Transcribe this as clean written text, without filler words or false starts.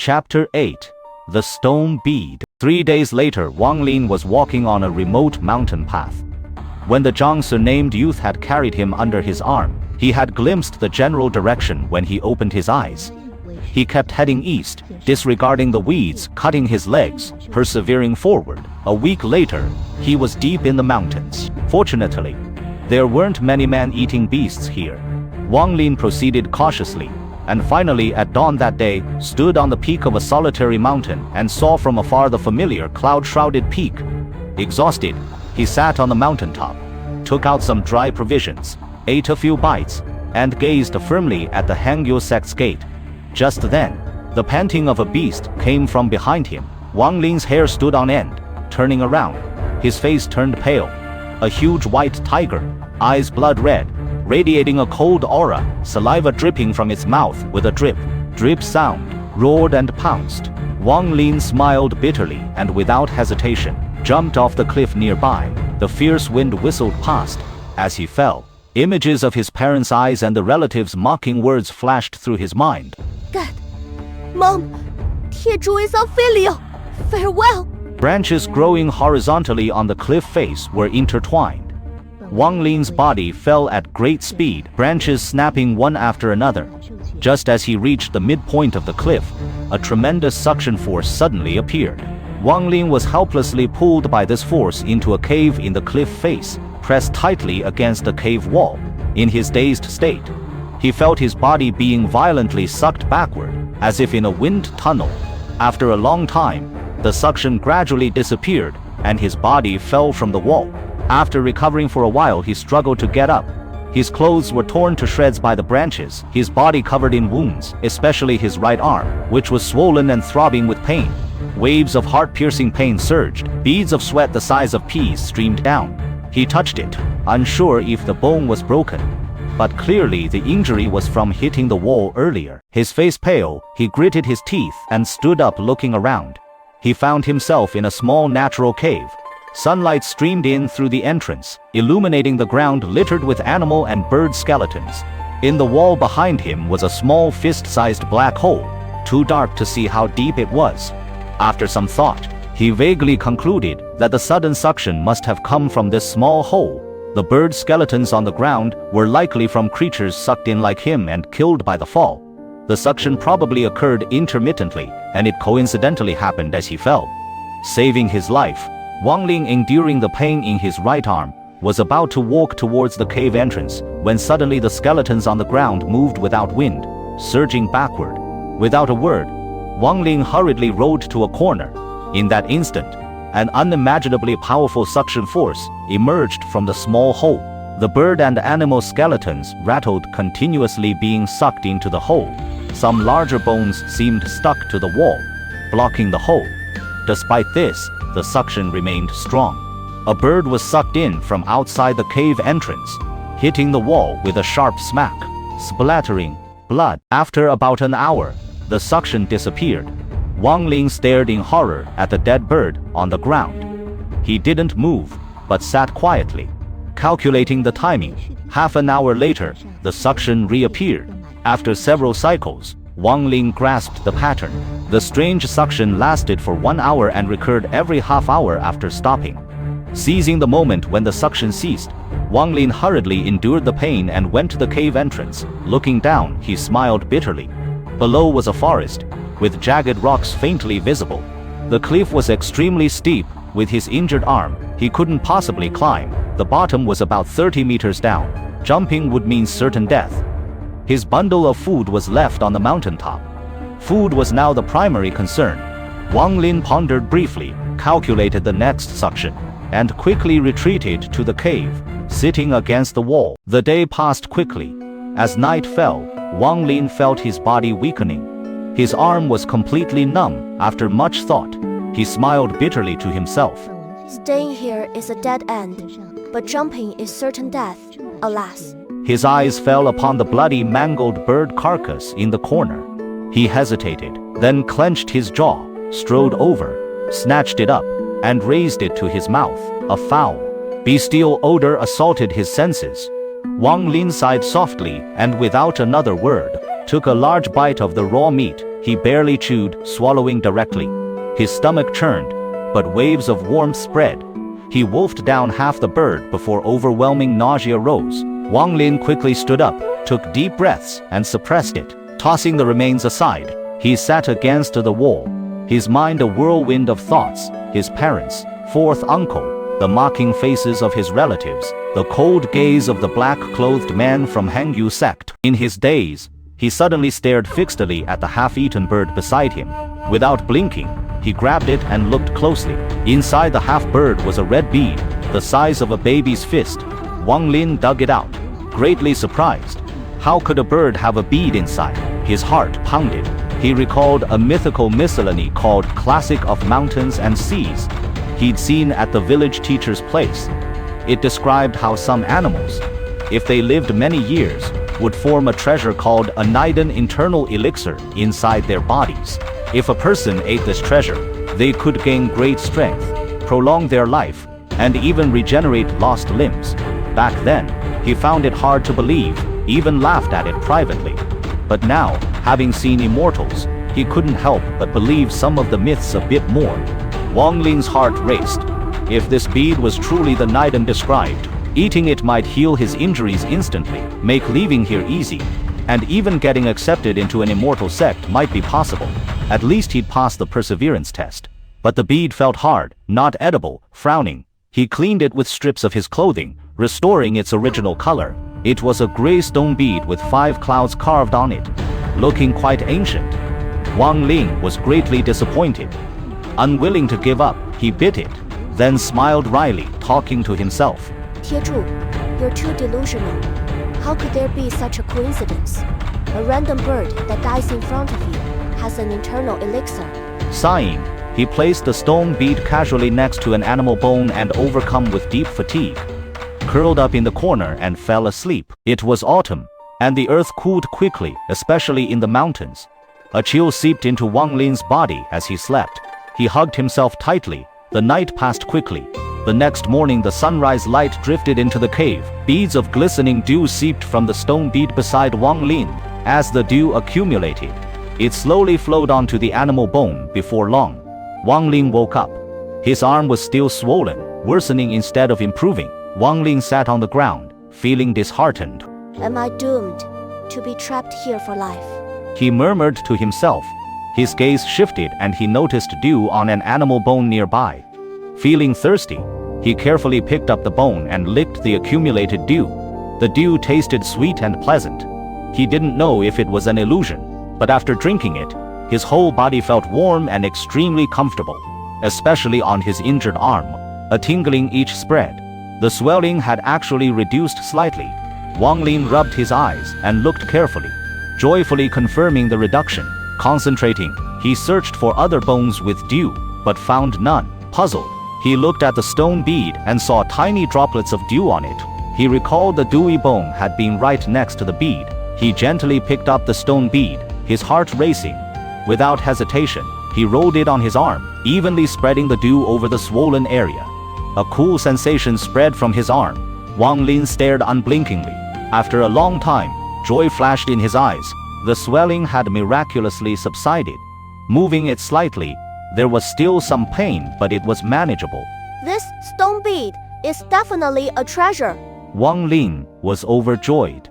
Chapter 8. The Stone Bead. 3 days later, Wang Lin was walking on a remote mountain path. When the Jiangsu-named youth had carried him under his arm, he had glimpsed the general direction when he opened his eyes. He kept heading east, disregarding the weeds cutting his legs, persevering forward. A week later, he was deep in the mountains. Fortunately, there weren't many man-eating beasts here. Wang Lin proceeded cautiously, and finally at dawn that day, stood on the peak of a solitary mountain and saw from afar the familiar cloud-shrouded peak. Exhausted, he sat on the mountaintop, took out some dry provisions, ate a few bites, and gazed firmly at the Hangyu sect's gate. Just then, the panting of a beast came from behind him. Wang Lin's hair stood on end. Turning around, his face turned pale. A huge white tiger, eyes blood red, radiating a cold aura, saliva dripping from its mouth with a drip, drip sound, roared and pounced. Wang Lin smiled bitterly and without hesitation, jumped off the cliff nearby. The fierce wind whistled past. As he fell, images of his parents' eyes and the relatives' mocking words flashed through his mind. Dad, Mom, Tieju is our filial. Farewell. Branches growing horizontally on the cliff face were intertwined. Wang Lin's body fell at great speed, branches snapping one after another. Just as he reached the midpoint of the cliff, a tremendous suction force suddenly appeared. Wang Lin was helplessly pulled by this force into a cave in the cliff face, pressed tightly against the cave wall. In his dazed state, he felt his body being violently sucked backward, as if in a wind tunnel. After a long time, the suction gradually disappeared, and his body fell from the wall. After recovering for a while, he struggled to get up. His clothes were torn to shreds by the branches, his body covered in wounds, especially his right arm, which was swollen and throbbing with pain. Waves of heart-piercing pain surged. Beads of sweat the size of peas streamed down. He touched it, unsure if the bone was broken. But clearly the injury was from hitting the wall earlier. His face pale, he gritted his teeth and stood up looking around. He found himself in a small natural cave. Sunlight streamed in through the entrance, illuminating the ground littered with animal and bird skeletons. In the wall behind him was a small fist-sized black hole, too dark to see how deep it was. After some thought, he vaguely concluded that the sudden suction must have come from this small hole. The bird skeletons on the ground were likely from creatures sucked in like him and killed by the fall. The suction probably occurred intermittently, and it coincidentally happened as he fell. Saving his life, Wang Lin, enduring the pain in his right arm, was about to walk towards the cave entrance when suddenly the skeletons on the ground moved without wind, surging backward. Without a word, Wang Lin hurriedly rode to a corner. In that instant, an unimaginably powerful suction force emerged from the small hole. The bird and animal skeletons rattled continuously, being sucked into the hole. Some larger bones seemed stuck to the wall, blocking the hole. Despite this, the suction remained strong. A bird was sucked in from outside the cave entrance, hitting the wall with a sharp smack, splattering blood. After about an hour, the suction disappeared. Wang Lin stared in horror at the dead bird on the ground. He didn't move, but sat quietly, calculating the timing. Half an hour later, the suction reappeared. After several cycles, Wang Lin grasped the pattern. The strange suction lasted for 1 hour and recurred every half hour after stopping. Seizing the moment when the suction ceased, Wang Lin hurriedly endured the pain and went to the cave entrance. Looking down, he smiled bitterly. Below was a forest, with jagged rocks faintly visible. The cliff was extremely steep. With his injured arm, he couldn't possibly climb. The bottom was about 30 meters down. Jumping would mean certain death. His bundle of food was left on the mountaintop. Food was now the primary concern. Wang Lin pondered briefly, calculated the next suction, and quickly retreated to the cave, sitting against the wall. The day passed quickly. As night fell, Wang Lin felt his body weakening. His arm was completely numb. After much thought, he smiled bitterly to himself. Staying here is a dead end, but jumping is certain death, alas. His eyes fell upon the bloody, mangled bird carcass in the corner. He hesitated, then clenched his jaw, strode over, snatched it up, and raised it to his mouth. A foul, bestial odor assaulted his senses. Wang Lin sighed softly and without another word, took a large bite of the raw meat. He barely chewed, swallowing directly. His stomach churned, but waves of warmth spread. He wolfed down half the bird before overwhelming nausea rose. Wang Lin quickly stood up, took deep breaths, and suppressed it. Tossing the remains aside, he sat against the wall, his mind a whirlwind of thoughts, his parents, fourth uncle, the mocking faces of his relatives, the cold gaze of the black-clothed man from Hangyu sect. In his daze, he suddenly stared fixedly at the half-eaten bird beside him. Without blinking, he grabbed it and looked closely. Inside the half-bird was a red bead, the size of a baby's fist. Wang Lin dug it out, greatly surprised. How could a bird have a bead inside? His heart pounded. He recalled a mythical miscellany called Classic of Mountains and Seas he'd seen at the village teacher's place. It described how some animals, if they lived many years, would form a treasure called a Niden internal elixir inside their bodies. If a person ate this treasure, they could gain great strength, prolong their life, and even regenerate lost limbs. Back then, he found it hard to believe, even laughed at it privately. But now, having seen immortals, he couldn't help but believe some of the myths a bit more. Wang Lin's heart raced. If this bead was truly the Niden described, eating it might heal his injuries instantly, make leaving here easy, and even getting accepted into an immortal sect might be possible. At least he'd pass the perseverance test. But the bead felt hard, not edible. Frowning, he cleaned it with strips of his clothing, restoring its original color. It was a gray stone bead with 5 clouds carved on it, looking quite ancient. Wang Lin was greatly disappointed. Unwilling to give up, he bit it, then smiled wryly, talking to himself. 贴住, you're too delusional. How could there be such a coincidence? A random bird that dies in front of you has an internal elixir. Sighing, he placed the stone bead casually next to an animal bone and, overcome with deep fatigue, curled up in the corner and fell asleep. It was autumn, and the earth cooled quickly, especially in the mountains. A chill seeped into Wang Lin's body as he slept. He hugged himself tightly. The night passed quickly. The next morning the sunrise light drifted into the cave. Beads of glistening dew seeped from the stone bead beside Wang Lin. As the dew accumulated, it slowly flowed onto the animal bone. Before long, Wang Lin woke up. His arm was still swollen, worsening instead of improving. Wang Lin sat on the ground, feeling disheartened. Am I doomed to be trapped here for life? He murmured to himself. His gaze shifted and he noticed dew on an animal bone nearby. Feeling thirsty, he carefully picked up the bone and licked the accumulated dew. The dew tasted sweet and pleasant. He didn't know if it was an illusion, but after drinking it, his whole body felt warm and extremely comfortable, especially on his injured arm. A tingling itch spread. The swelling had actually reduced slightly. Wang Lin rubbed his eyes and looked carefully, joyfully confirming the reduction. Concentrating, he searched for other bones with dew, but found none. Puzzled, he looked at the stone bead and saw tiny droplets of dew on it. He recalled the dewy bone had been right next to the bead. He gently picked up the stone bead, his heart racing. Without hesitation, he rolled it on his arm, evenly spreading the dew over the swollen area. A cool sensation spread from his arm. Wang Lin stared unblinkingly. After a long time, joy flashed in his eyes. The swelling had miraculously subsided. Moving it slightly, there was still some pain, but it was manageable. This stone bead is definitely a treasure. Wang Lin was overjoyed.